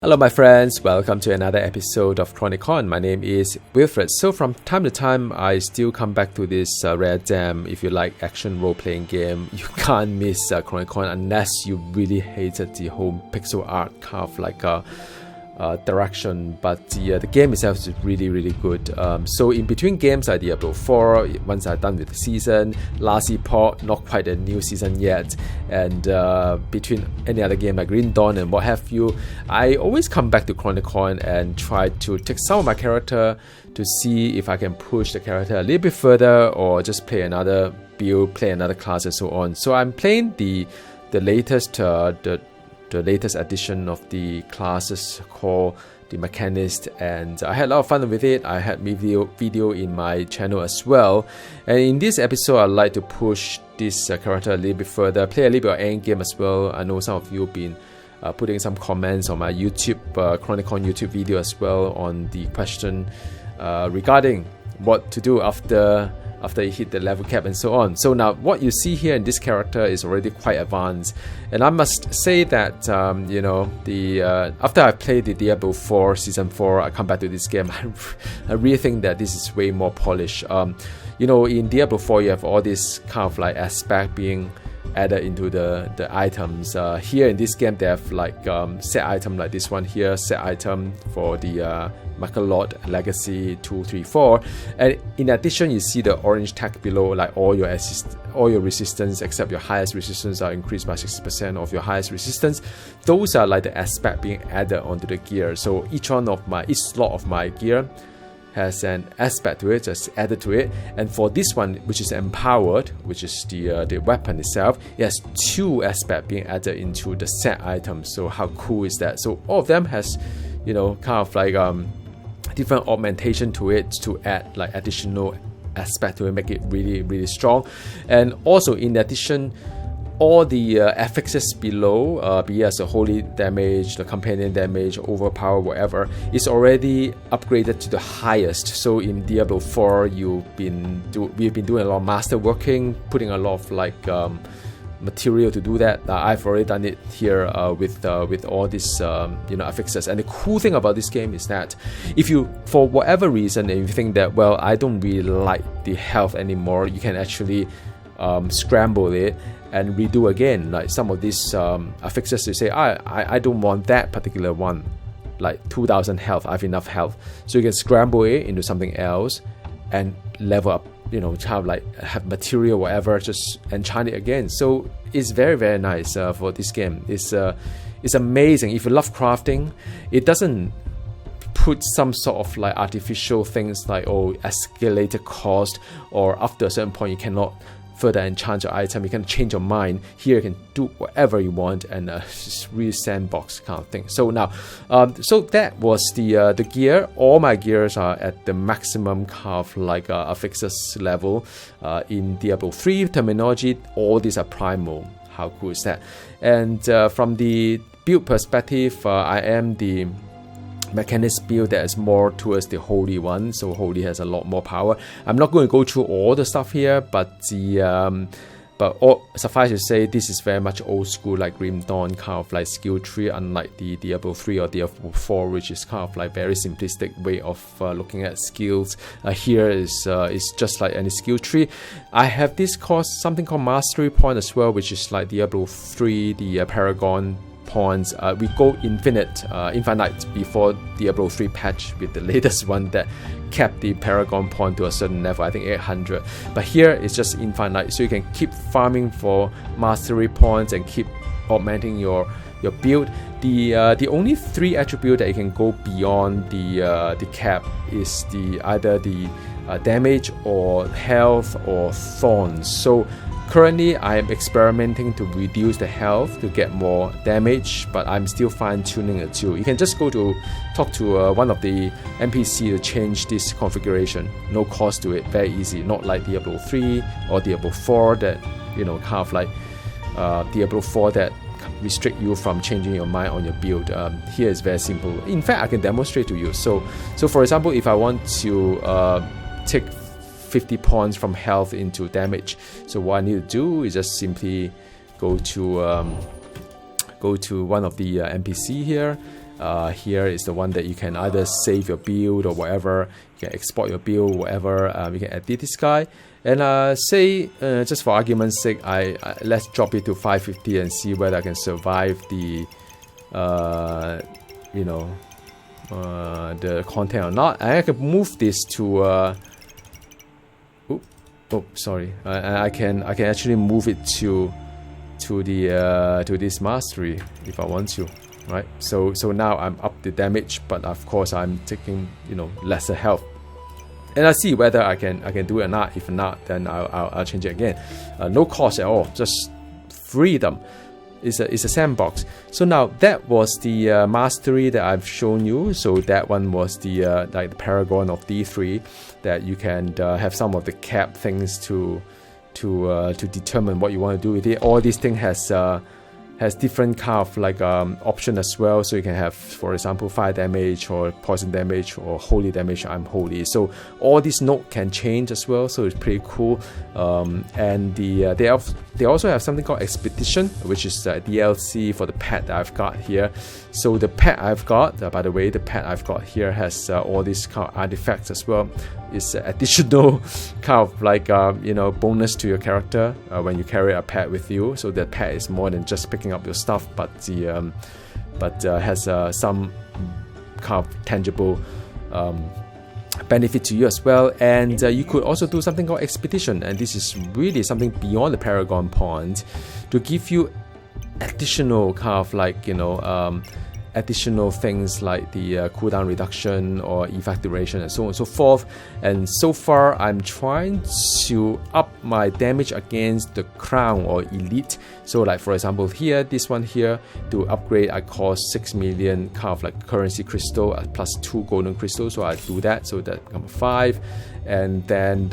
Hello my friends, welcome to another episode of Chronicon. My name is Wilfred. So from time to time, I still come back to this rare gem. If you like action role-playing game, you can't miss Chronicon unless you really hated the whole pixel art kind of like direction, but the game itself is really good. So in between games like Diablo 4, once I'm done with the season, last Epoch, not quite a new season yet, and between any other game like Green Dawn and what have you, I always come back to Chronicon and try to take some of my character to see if I can push the character a little bit further or just play another build, play another class and so on. So I'm playing the latest the latest edition of the classes called the Mechanist, and I had a lot of fun with it. I had video in my channel as well, and in this episode I'd like to push this character a little bit further, play a little bit of Endgame as well. I know some of you have been putting some comments on my YouTube Chronicon YouTube video as well on the question regarding what to do after you hit the level cap and so on. So now what you see here in this character is already quite advanced, and I must say that after I played the Diablo 4 season 4, I come back to this game, I really think that this is way more polished. In Diablo 4 you have all this kind of like aspect being added into the items. Here in this game they have like set item like this one here, set item for the Lord Legacy 2, 3, 4, and in addition you see the orange tag below, like all your resistance except your highest resistance are increased by 60% of your highest resistance. Those are like the aspect being added onto the gear. So each slot of my gear has an aspect to it, just added to it. And for this one, which is empowered, which is the weapon itself, it has two aspects being added into the set item. So how cool is that? So all of them has kind of like different augmentation to it to add like additional aspect to it, make it really strong. And also in addition, all the affixes below, be it as a holy damage, the companion damage, overpower, whatever, is already upgraded to the highest. So in Diablo 4, we've been doing a lot of master working, putting a lot of like material to do that. I've already done it here with all these affixes. And the cool thing about this game is that if you, for whatever reason, and you think that, well, I don't really like the health anymore, you can actually scramble it and redo again. Like some of these affixes, you say, I don't want that particular one, like 2000 health, I have enough health. So you can scramble it into something else and level up, kind of like have material, whatever, just enchant it again. So it's very nice for this game. It's amazing. If you love crafting, it doesn't put some sort of like artificial things like escalated cost, or after a certain point you cannot further enchant your item. You can change your mind. Here you can do whatever you want, and just really sandbox kind of thing. So now, so that was the gear. All my gears are at the maximum kind of like affixes level. In Diablo 3 terminology, all these are primal. How cool is that? And from the build perspective, I am the Mechanist build that is more towards the holy one, so holy has a lot more power. I'm not going to go through all the stuff here, but suffice to say, this is very much old school, like Grim Dawn kind of like skill tree, unlike the Diablo 3 or Diablo 4, which is kind of like very simplistic way of looking at skills. Here is just like any skill tree. I have this something called Mastery Point as well, which is like Diablo 3, the Paragon points. We go infinite before Diablo 3 patch with the latest one that kept the Paragon point to a certain level, I think 800. But here it's just infinite, so you can keep farming for mastery points and keep augmenting your build. The only 3 attributes that you can go beyond the cap is either the damage or health or thorns. So currently, I am experimenting to reduce the health to get more damage, but I'm still fine-tuning it too. You can just talk to one of the NPC to change this configuration. No cost to it, very easy. Not like Diablo 3 or Diablo 4 that, kind of like Diablo 4 that restrict you from changing your mind on your build. Here is very simple. In fact, I can demonstrate to you. So for example, if I want to take 50 points from health into damage, so what I need to do is just simply go to one of the NPC here, Here is the one that you can either save your build or whatever. You can export your build, whatever. You can edit this guy. And say, just for argument's sake, let's drop it to 550 and see whether I can survive the, the content or not. And I can move this to, sorry. I can actually move it to this mastery if I want to, right? So now I'm up the damage, but of course I'm taking lesser health. And I see whether I can do it or not. If not, then I'll change it again. No cost at all, just freedom. It's a sandbox. So now that was the mastery that I've shown you. So that one was the like the paragon of D3, that you can have some of the cap things to determine what you want to do with it. All these things has different kind of like option as well. So you can have, for example, fire damage or poison damage or holy damage. I'm holy. So all these nodes can change as well. So it's pretty cool. And they also have something called expedition, which is DLC for the pet that I've got here. So the pet I've got, by the way, the pet I've got here has all these kind of artifacts as well. It's additional kind of like bonus to your character when you carry a pet with you. So that pet is more than just picking up your stuff, but has some kind of tangible benefit to you as well. And you could also do something called expedition, and this is really something beyond the paragon point to give you additional kind of like additional things like the cooldown reduction or effect duration and so on and so forth. And so far I'm trying to up my damage against the crown or elite. So like for example here, this one here, to upgrade I cost 6 million kind of like currency crystal plus 2 golden crystals. So I do that, so that becomes 5. And then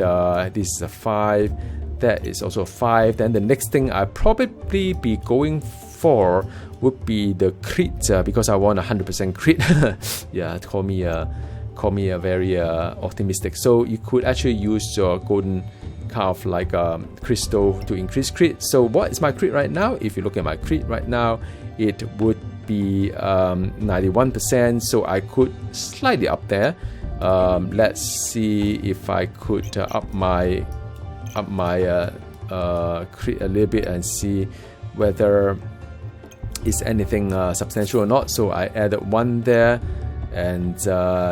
this is a 5. That is also a 5. Then the next thing I probably be going for would be the crit, because I want 100% crit. Yeah, call me a very optimistic. So you could actually use your golden kind of like crystal to increase crit. So what is my crit right now? If you look at my crit right now, it would be 91%. So I could slightly up there. Let's see if I could up my crit a little bit and see whether is anything substantial or not. So I added 1 there, and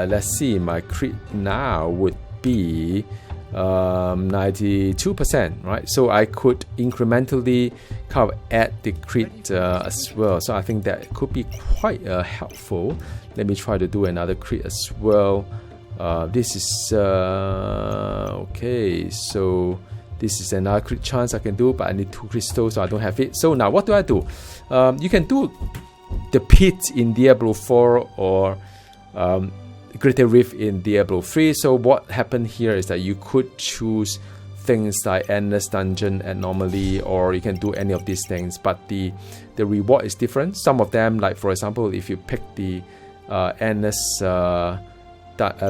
let's see, my crit now would be 92%, right? So I could incrementally kind of add the crit as well. So I think that could be quite helpful. Let me try to do another crit as well. This is okay, so this is another crit chance I can do, but I need 2 crystals, so I don't have it. So now what do I do? You can do the pit in Diablo 4 or Greater Rift in Diablo 3. So what happened here is that you could choose things like Endless Dungeon, Anomaly, or you can do any of these things, but the reward is different. Some of them, like for example, if you pick the Endless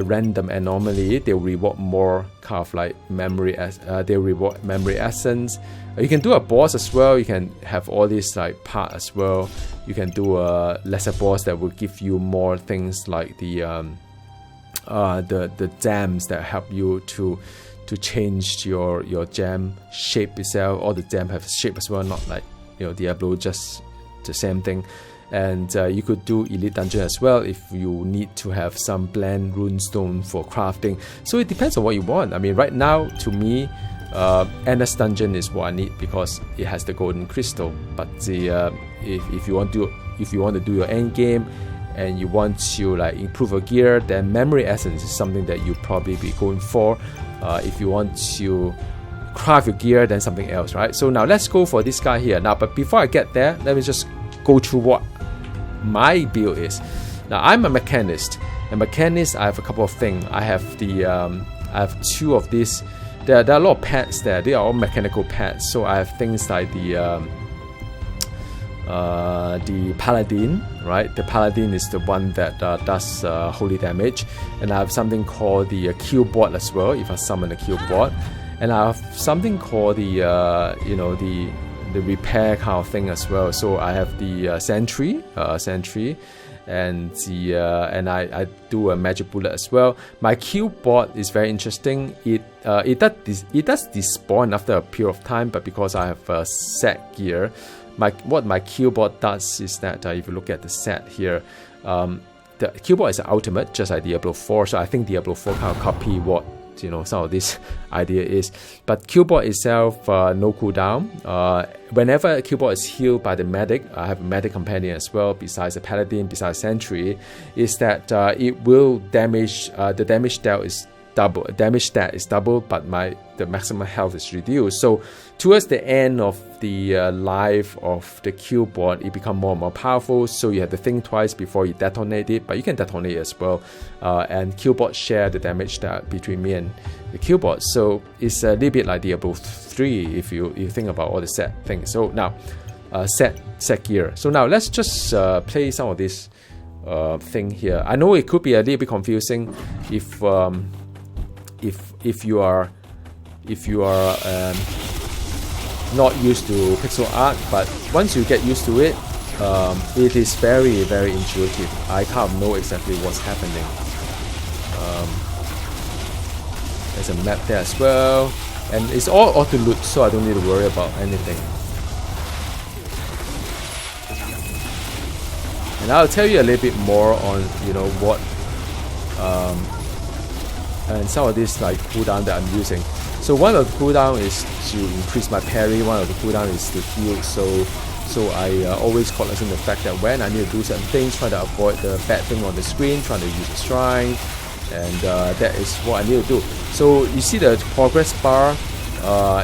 random anomaly, they'll reward more kind of like memory they'll reward memory essence. You can do a boss as well. You can have all these like part as well. You can do a lesser boss that will give you more things like the gems that help you to change your gem shape itself. All the gem have shape as well, not like Diablo just the same thing. And you could do Elite Dungeon as well if you need to have some blend runestone for crafting. So it depends on what you want. I mean, right now, to me, Endless Dungeon is what I need because it has the golden crystal. But if you want to do your end game and you want to like improve your gear, then Memory Essence is something that you probably be going for. If you want to craft your gear, then something else, right? So now let's go for this guy here. Now, but before I get there, let me just go through what my build is. Now I'm a Mechanist. A Mechanist, I have a couple of things. I have the I have 2 of these. There are a lot of pets there. They are all mechanical pets. So I have things like the Paladin, right? The Paladin is the one that does holy damage, and I have something called the kill bot as well. If I summon a kill bot, and I have something called the the repair kind of thing as well. So I have the sentry, and I do a magic bullet as well. My keyboard is very interesting. It does despawn after a period of time, but because I have a set gear, what my keyboard does is that if you look at the set here, the keyboard is an ultimate, just like Diablo 4. So I think Diablo 4 kind of copy what some of this idea is. But keyboard itself, no cooldown. Whenever a keyboard is healed by the medic, I have a medic companion as well, besides the paladin, besides sentry, is that it will damage. The damage dealt is double. Damage stat is double, but the maximum health is reduced. So towards the end of the life of the keyboard, it becomes more and more powerful. So you have to think twice before you detonate it, but you can detonate it as well. And keyboard share the damage stat between me and the keyboard. So it's a little bit like Diablo 3 if you think about all the set things. So now set gear. So now let's just play some of this thing here. I know it could be a little bit confusing if you are not used to pixel art, but once you get used to it, it is very, very intuitive. I can't know exactly what's happening. There's a map there as well, and it's all auto loot, so I don't need to worry about anything. And I'll tell you a little bit more on what and some of this like cooldown that I'm using. So one of the cooldown is to increase my parry, one of the cooldown is to heal. So I always cognizant the fact that when I need to do certain things, try to avoid the bad thing on the screen, trying to use a shrine, and that is what I need to do. So you see the progress bar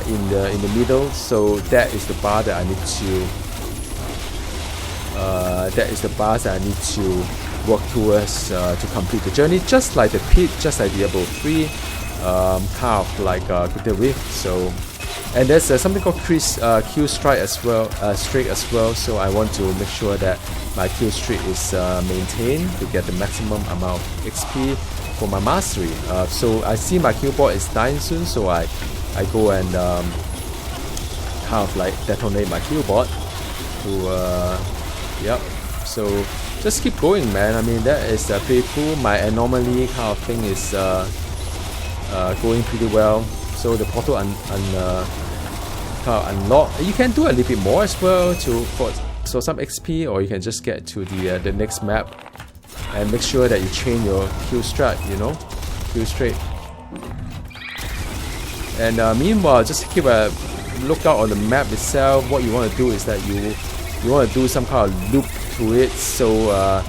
in the middle. So that is the bar that I need to work towards to complete the journey, just like the pit, just like Diablo 3, kind of like the rift. So, and there's something called kill streak as well. So I want to make sure that my kill streak is maintained to get the maximum amount of XP for my mastery. So I see my keyboard is dying soon, so I go and kind of like detonate my keyboard to yep. So just keep going, man. I mean, that is pretty cool. My anomaly kind of thing is going pretty well. So the portal kind of unlock. You can do a little bit more as well for some XP, or you can just get to the next map and make sure that you chain your kill strat, kill straight. And meanwhile, just keep a lookout on the map itself. What you want to do is that you want to do some kind of loop to it, so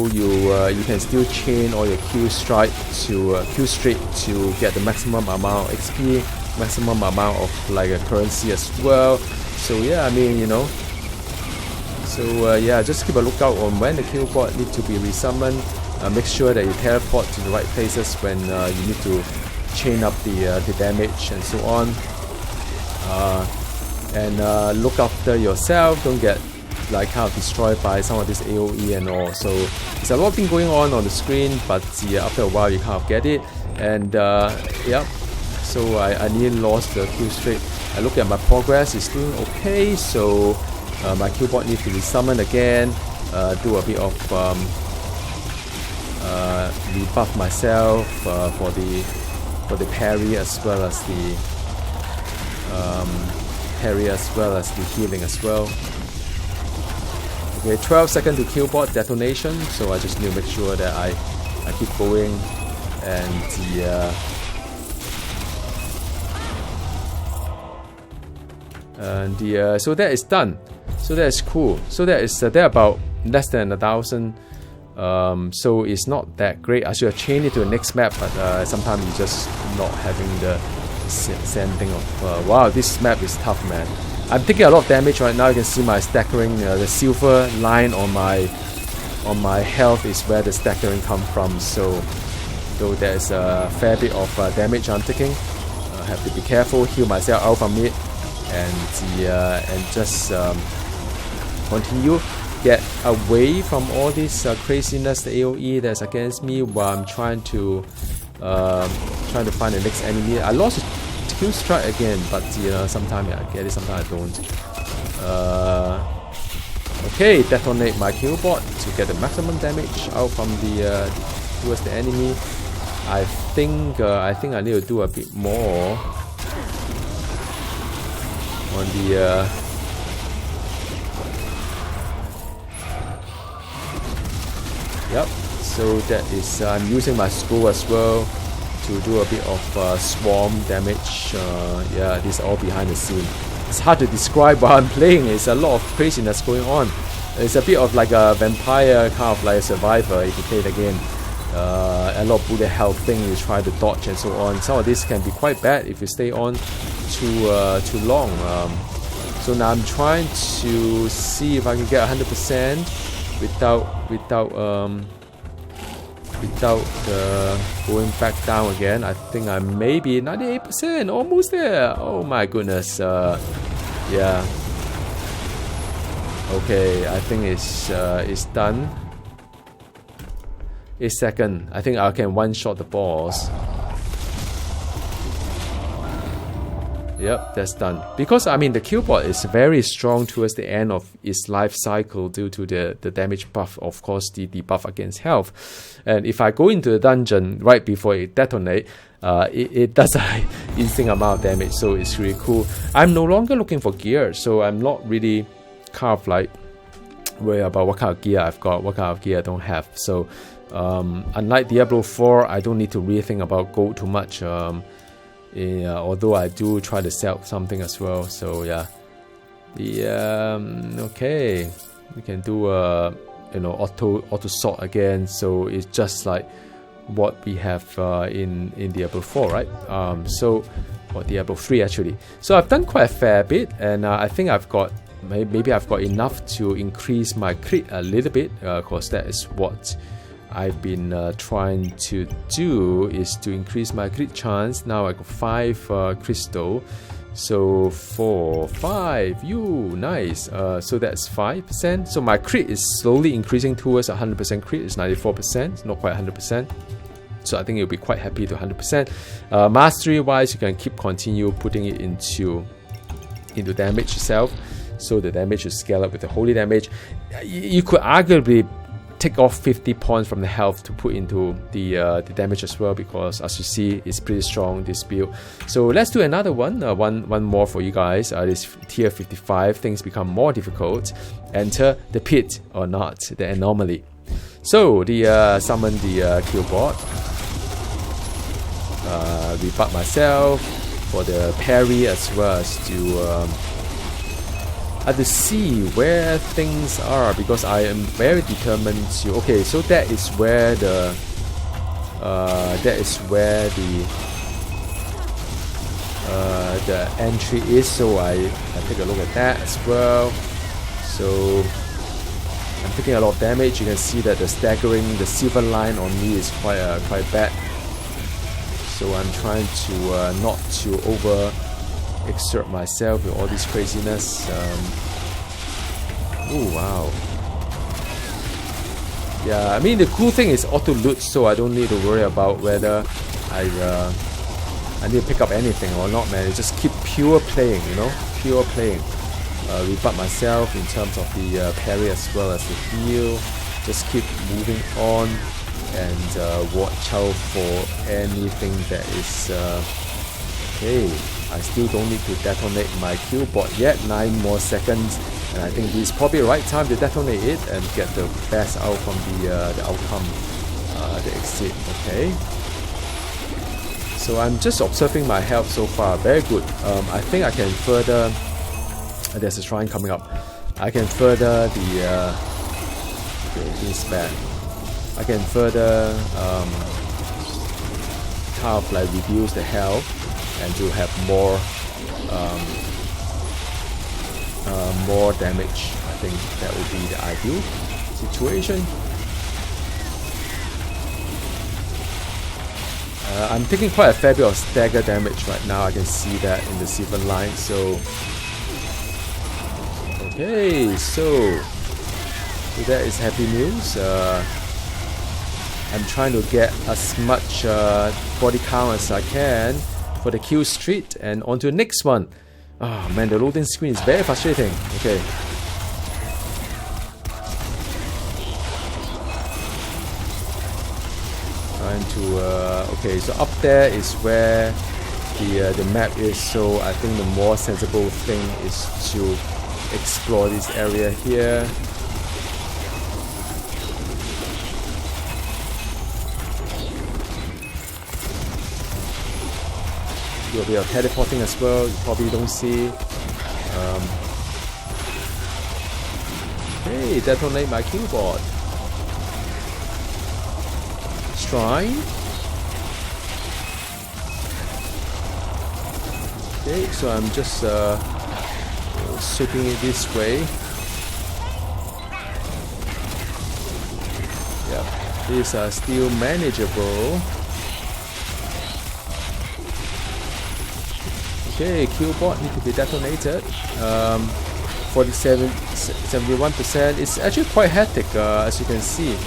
you can still chain all your kill straight to get the maximum amount of XP, maximum amount of like a currency as well. So yeah, I mean, so yeah, just keep a lookout on when the keyboard need to be resummoned. Make sure that you teleport to the right places when you need to chain up the damage and so on. And look after yourself. Don't get like kind of destroyed by some of this AOE and all. So there's a lot of things going on the screen, but after a while you kind of get it. And yeah, so I nearly lost the kill streak. I look at my progress, it's doing okay. So my keyboard needs to be summoned again. Do a bit of rebuff myself for the parry as well as the healing as well. Okay, 12 seconds to keyboard detonation, so I just need to make sure that I keep going, and so that is done. So that is cool. So that is they're about less than 1,000. So it's not that great. I should have changed it to the next map, but sometimes you just not having the same thing of wow, this map is tough, man. I'm taking a lot of damage right now. You can see my staggering, the silver line on my health is where the staggering come from. So there's a fair bit of damage I'm taking. I have to be careful, heal myself out from it, and just continue get away from all this craziness, the AOE that's against me, while I'm trying to find the next enemy. I lost a kill strike again, but sometimes I get it, sometimes I don't. Okay, detonate my killbot to get the maximum damage out from the towards the enemy. I think I need to do a bit more on the yep. So that is I'm using my scroll as well to do a bit of swarm damage. Yeah, this is all behind the scene. It's hard to describe while I'm playing. It's a lot of craziness going on. It's a bit of like a vampire kind of like a survivor if you play the game. A lot of bullet health thing you try to dodge and so on. Some of this can be quite bad if you stay on too long. So now I'm trying to see if I can get 100% without going back down again. I think I may be 98%, almost there. Oh my goodness. Yeah. Okay, I think it's done. A second. I think I can one-shot the boss. Yep, that's done. Because I mean the killbot is very strong towards the end of its life cycle due to the damage buff, of course the buff against health. And if I go into the dungeon right before it detonates, it does an insane amount of damage, so it's really cool. I'm no longer looking for gear, so I'm not really kind of like worried about what kind of gear I've got, what kind of gear I don't have. So unlike Diablo 4, I don't need to really think about gold too much. Although I do try to sell something as well. So yeah, okay, we can do auto sort again. So it's just like what we have in Diablo 4, right? Or Diablo 3 actually. So I've done quite a fair bit, and I think I've got maybe I've got enough to increase my crit a little bit, because that is what I've been trying to do, is to increase my crit chance. Now I got 5 crystal, so 4, 5, nice. So that's 5%. So my crit is slowly increasing towards 100% crit. It's 94%, not quite 100%. So I think you'll be quite happy to 100%. Mastery wise, you can continue putting it into damage itself. So the damage is scale up with the holy damage. You could arguably take off 50 points from the health to put into the damage as well, because as you see, it's pretty strong, this build. So let's do another one, one more for you guys. This tier 55, things become more difficult. Enter the pit or not, the anomaly. So summon the killbot. Rebut myself for the parry, as well as to see where things are, because I am very determined to. Okay, so that is where the entry is. So I take a look at that as well. So I'm taking a lot of damage. You can see that the staggering, the silver line on me is quite bad. So I'm trying to not to over exert myself with all this craziness. Oh wow. Yeah, I mean the cool thing is auto loot, so I don't need to worry about whether I need to pick up anything or not, man. I just keep pure playing, pure playing. Rebut myself in terms of the parry as well as the heal. Just keep moving on and watch out for anything that is okay. I still don't need to detonate my killbot yet. 9 more seconds, and I think this is probably the right time to detonate it and get the best out from the outcome, the exit. Okay. So I'm just observing my health so far. Very good. I think I can further. There's a shrine coming up. I can further the. Okay, this is bad. I can further kind of like reduce the health and to have more damage. I think that would be the ideal situation. I'm taking quite a fair bit of stagger damage right now. I can see that in the silver line. So okay, so that is happy news. I'm trying to get as much body count as I can for the kill streak, and on to the next one. Oh man, the loading screen is very frustrating. Okay. trying to okay, so up there is where the map is, so I think the more sensible thing is to explore this area here. Do a bit of teleporting as well, you probably don't see. Hey, detonate my keyboard. Shrine. Okay, so I'm just sweeping it this way. Yeah, these are still manageable. Okay, keyboard need to be detonated. 71%. It's actually quite hectic, as you can see.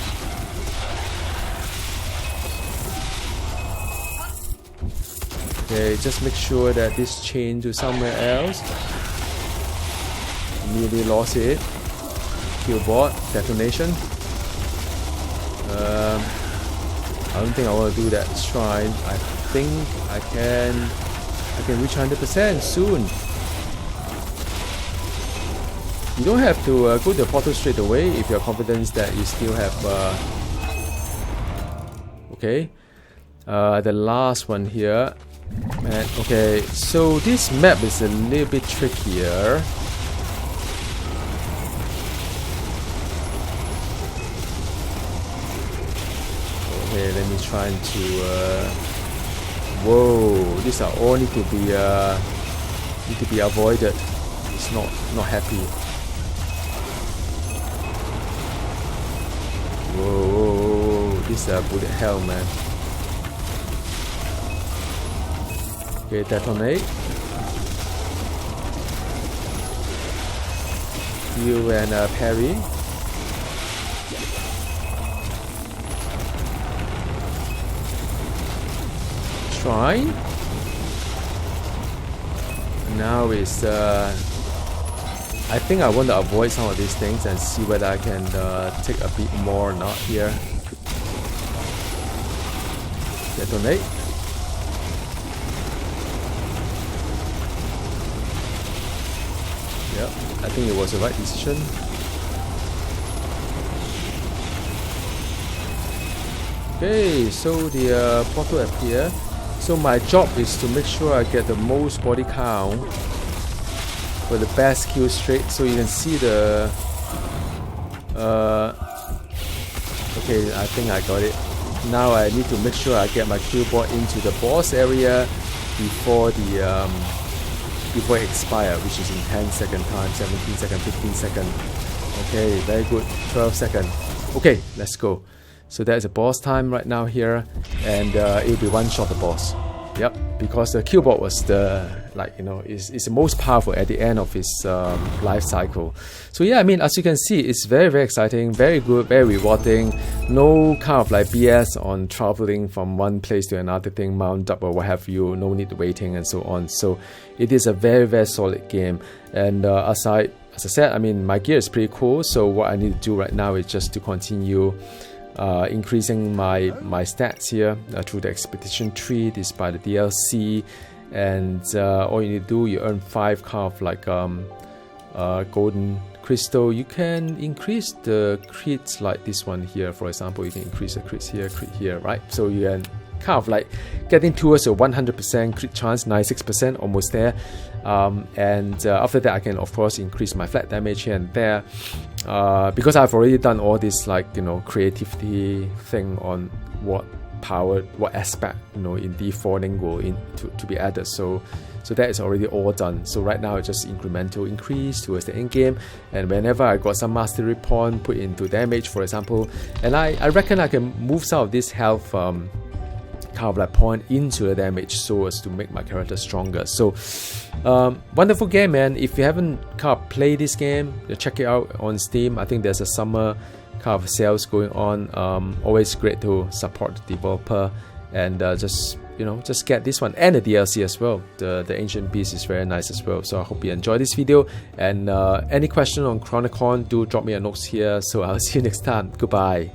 Okay, just make sure that this chain to somewhere else. Nearly lost it. Keyboard detonation. I don't think I want to do that shrine. I think I can reach 100% soon. You don't have to go to the portal straight away if you're confident that you still have okay, the last one here. And okay, so this map is a little bit trickier. Okay, let me try to whoa, these are all need to be avoided. It's not happy. Whoa, this is a bullet hell, man. Okay, detonate. You and parry. Shrine. Now is I think I want to avoid some of these things and see whether I can take a bit more or not here. Detonate. Yep, I think it was the right decision. Okay, so the portal appear. So my job is to make sure I get the most body count for the best kill straight. So you can see the okay, I think I got it. Now I need to make sure I get my keyboard into the boss area before the before it expire, which is in 10 second time, 17 second, 15 second. Okay, very good. 12 second. Okay, let's go. So there's a boss time right now here, and it will be one shot the boss. Yep, because the keyboard was the is the most powerful at the end of its life cycle. So yeah, I mean, as you can see, it's very, very exciting, very good, very rewarding. No kind of like BS on traveling from one place to another thing, mount up or what have you. No need waiting and so on. So it is a very, very solid game. And as I said, I mean, my gear is pretty cool. So what I need to do right now is just to continue increasing my stats here through the expedition tree. This by the DLC, and all you need to do, you earn 5 kind of like golden crystal. You can increase the crits like this one here, for example. You can increase the crits here, crit here, right? So you can kind of like getting towards a 100% crit chance, 96%, almost there. And after that, I can of course increase my flat damage here and there, because I've already done all this creativity thing on what power, what aspect in D4 lingo to be added. So that is already all done. So right now it's just incremental increase towards the end game, and whenever I got some mastery point put into damage, for example, and I reckon I can move some of this health kind of like point into the damage so as to make my character stronger. So wonderful game, man. If you haven't kind of played this game, check it out on Steam. I think there's a summer kind of sales going on. Always great to support the developer, and just get this one and the DLC as well. The Ancient Beast is very nice as well. So I hope you enjoyed this video, and any question on Chronicon, do drop me a note here. So I'll see you next time. Goodbye.